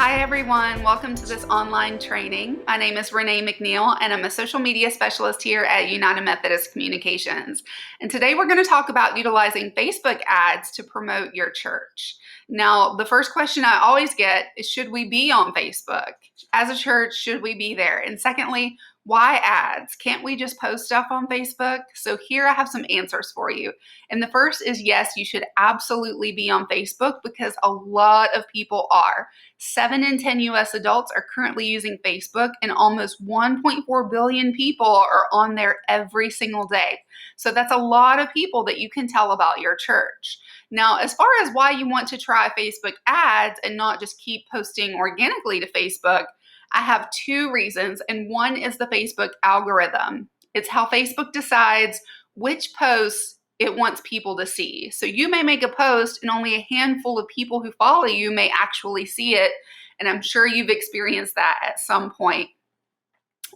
Hi everyone, welcome to this online training. My name is Renee McNeil and I'm a social media specialist here at United Methodist Communications. And today we're going to talk about utilizing Facebook ads to promote your church. Now, the first question I always get is, should we be on Facebook? As a church, should we be there? And secondly, why ads? Can't we just post stuff on Facebook? So here I have some answers for you. And the first is yes, you should absolutely be on Facebook because a lot of people are. 7 in 10 US adults are currently using Facebook, and almost 1.4 billion people are on there every single day. So that's a lot of people that you can tell about your church. Now, as far as why you want to try Facebook ads and not just keep posting organically to Facebook, I have two reasons, and one is the Facebook algorithm. It's how Facebook decides which posts it wants people to see. So you may make a post and only a handful of people who follow you may actually see it, and I'm sure you've experienced that at some point.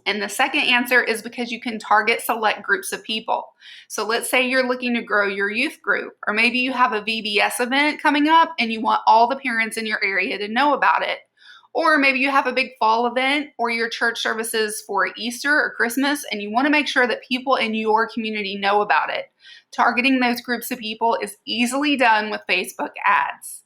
And the second answer is because you can target select groups of people. So let's say you're looking to grow your youth group, or maybe you have a VBS event coming up and you want all the parents in your area to know about it. Or maybe you have a big fall event or your church services for Easter or Christmas, and you want to make sure that people in your community know about it. Targeting those groups of people is easily done with Facebook ads.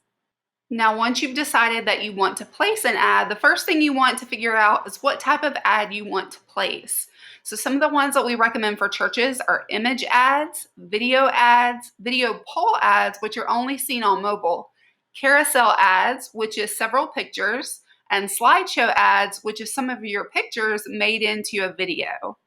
Now, once you've decided that you want to place an ad, the first thing you want to figure out is what type of ad you want to place. So some of the ones that we recommend for churches are image ads, video poll ads, which are only seen on mobile, carousel ads, which is several pictures, and slideshow ads, which is some of your pictures made into a video.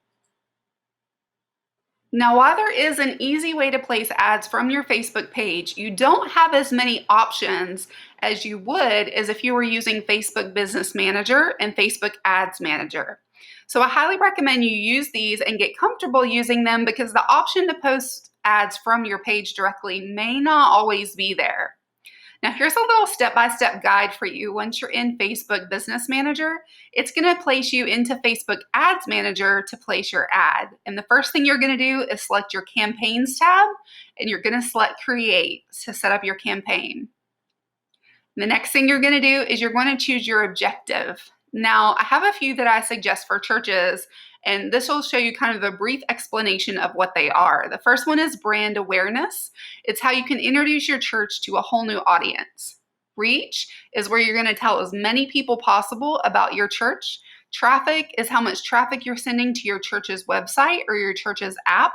Now, while there is an easy way to place ads from your Facebook page, you don't have as many options as you would as if you were using Facebook Business Manager and Facebook Ads Manager. So I highly recommend you use these and get comfortable using them because the option to post ads from your page directly may not always be there. Now, here's a little step-by-step guide for you. Once you're in Facebook Business Manager, it's going to place you into Facebook Ads Manager to place your ad. And the first thing you're going to do is select your Campaigns tab, and you're going to select Create to set up your campaign. The next thing you're going to do is you're going to choose your objective. Now, I have a few that I suggest for churches, and this will show you kind of a brief explanation of what they are. The first one is brand awareness. It's how you can introduce your church to a whole new audience. Reach is where you're going to tell as many people possible about your church. Traffic is how much traffic you're sending to your church's website or your church's app.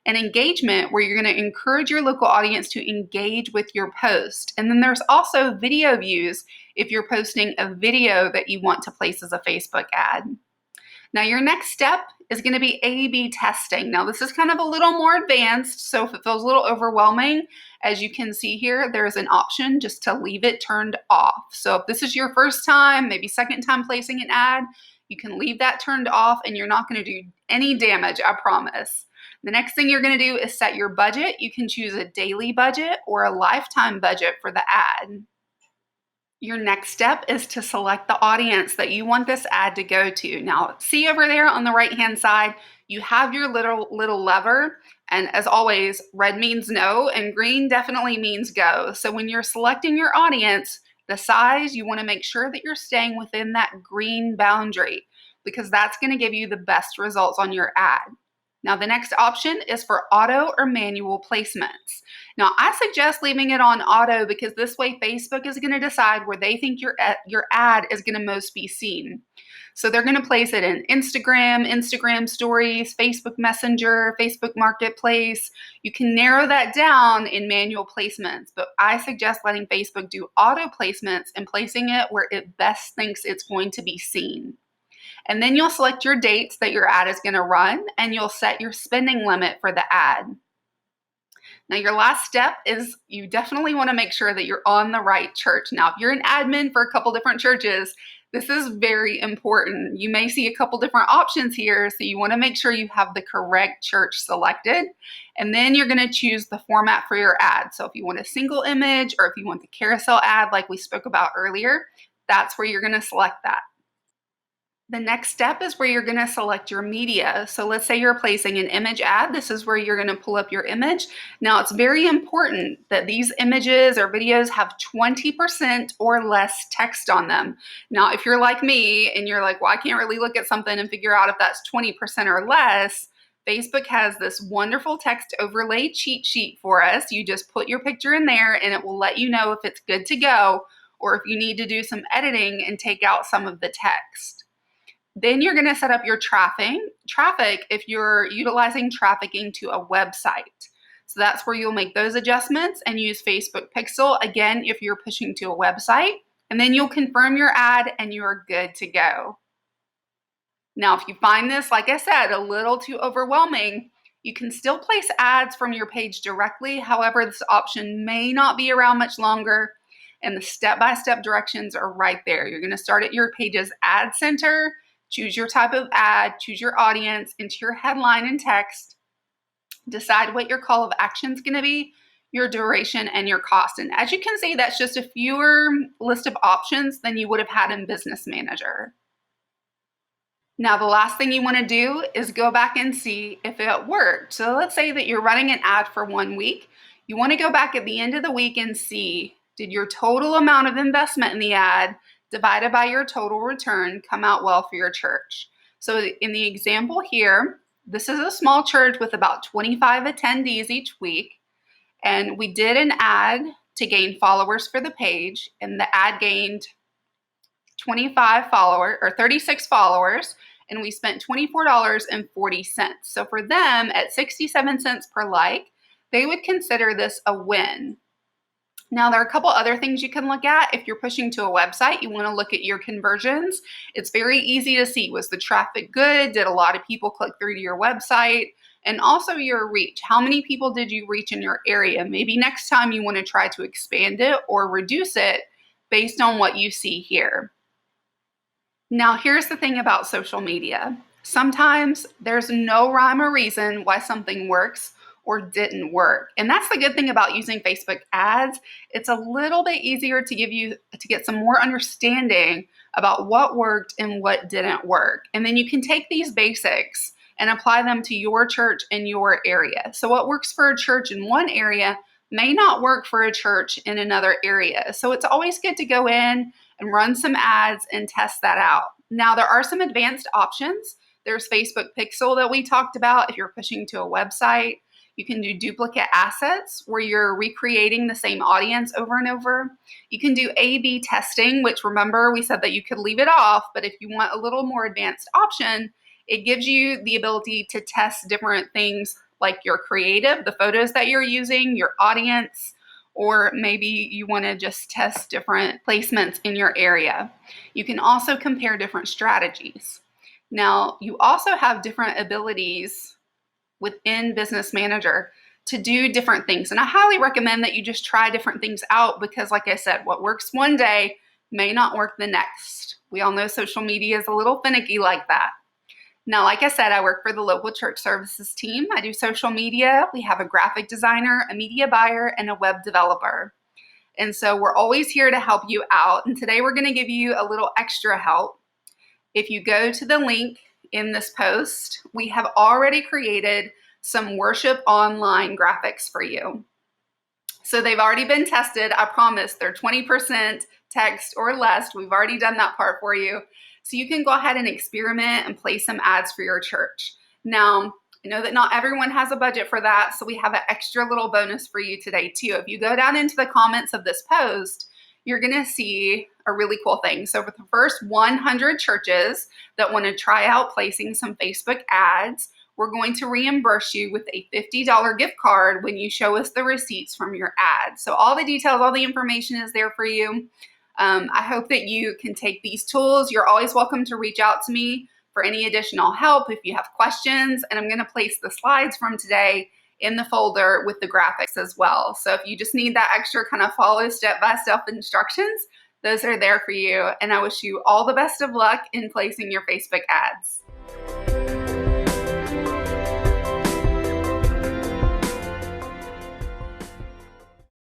And engagement, where you're going to encourage your local audience to engage with your post. And then there's also video views if you're posting a video that you want to place as a Facebook ad. Now, your next step is going to be A/B testing. Now, this is kind of a little more advanced, so if it feels a little overwhelming, as you can see here, there's an option just to leave it turned off. So if this is your first time, maybe second time placing an ad, you can leave that turned off and you're not going to do any damage, I promise. The next thing you're going to do is set your budget. You can choose a daily budget or a lifetime budget for the ad. Your next step is to select the audience that you want this ad to go to. Now, see over there on the right-hand side, you have your little lever. And as always, red means no and green definitely means go. So when you're selecting your audience, the size, you want to make sure that you're staying within that green boundary because that's going to give you the best results on your ad. Now, the next option is for auto or manual placements. Now, I suggest leaving it on auto because this way Facebook is going to decide where they think your ad is going to most be seen. So they're going to place it in Instagram stories, Facebook Messenger, Facebook Marketplace. You can narrow that down in manual placements, but I suggest letting Facebook do auto placements and placing it where it best thinks it's going to be seen. And then you'll select your dates that your ad is going to run, and you'll set your spending limit for the ad. Now, your last step is you definitely want to make sure that you're on the right church. Now, if you're an admin for a couple different churches, this is very important. You may see a couple different options here, so you want to make sure you have the correct church selected. And then you're going to choose the format for your ad. So if you want a single image or if you want the carousel ad like we spoke about earlier, that's where you're going to select that. The next step is where you're going to select your media. So let's say you're placing an image ad. This is where you're going to pull up your image. Now it's very important that these images or videos have 20% or less text on them. Now, if you're like me and you're like, well, I can't really look at something and figure out if that's 20% or less, Facebook has this wonderful text overlay cheat sheet for us. You just put your picture in there and it will let you know if it's good to go or if you need to do some editing and take out some of the text. Then you're going to set up your traffic if you're utilizing trafficking to a website. So that's where you'll make those adjustments and use Facebook Pixel, again, if you're pushing to a website. And then you'll confirm your ad and you're good to go. Now, if you find this, like I said, a little too overwhelming, you can still place ads from your page directly. However, this option may not be around much longer. And the step-by-step directions are right there. You're going to start at your page's ad center, choose your type of ad, choose your audience, enter your headline and text, decide what your call of action is going to be, your duration, and your cost. And as you can see, that's just a fewer list of options than you would have had in Business Manager. Now, the last thing you want to do is go back and see if it worked. So let's say that you're running an ad for 1 week. You want to go back at the end of the week and see, did your total amount of investment in the ad divided by your total return come out well for your church? So in the example here, this is a small church with about 25 attendees each week. And we did an ad to gain followers for the page, and the ad gained 25 followers or 36 followers, and we spent $24.40. So for them, at 67 cents per like, they would consider this a win. Now, there are a couple other things you can look at. If you're pushing to a website, you want to look at your conversions. It's very easy to see. Was the traffic good? Did a lot of people click through to your website? And also your reach. How many people did you reach in your area? Maybe next time you want to try to expand it or reduce it based on what you see here. Now, here's the thing about social media. Sometimes there's no rhyme or reason why something works or didn't work. And that's the good thing about using Facebook ads. It's a little bit easier to get some more understanding about what worked and what didn't work. And then you can take these basics and apply them to your church in your area. So what works for a church in one area may not work for a church in another area. So it's always good to go in and run some ads and test that out. Now, there are some advanced options. There's Facebook Pixel that we talked about if you're pushing to a website. You can do duplicate assets where you're recreating the same audience over and over. You can do A/B testing, which remember we said that you could leave it off, but if you want a little more advanced option, it gives you the ability to test different things like your creative, the photos that you're using, your audience, or maybe you want to just test different placements in your area. You can also compare different strategies. Now, you also have different abilities within Business Manager to do different things. And I highly recommend that you just try different things out because, like I said, what works one day may not work the next. We all know social media is a little finicky like that. Now, like I said, I work for the local church services team. I do social media. We have a graphic designer, a media buyer, and a web developer. And so we're always here to help you out. And today we're going to give you a little extra help. If you go to the link in this post, we have already created some worship online graphics for you. So they've already been tested. I promise they're 20% text or less. We've already done that part for you. So you can go ahead and experiment and place some ads for your church. Now, I know that not everyone has a budget for that, so we have an extra little bonus for you today too. If you go down into the comments of this post, you're going to see a really cool thing. So for the first 100 churches that want to try out placing some Facebook ads, we're going to reimburse you with a $50 gift card when you show us the receipts from your ads. So all the details, all the information is there for you. I hope that you can take these tools. You're always welcome to reach out to me for any additional help if you have questions. And I'm going to place the slides from today in the folder with the graphics as well. So if you just need that extra kind of follow step-by-step instructions, those are there for you. And I wish you all the best of luck in placing your Facebook ads.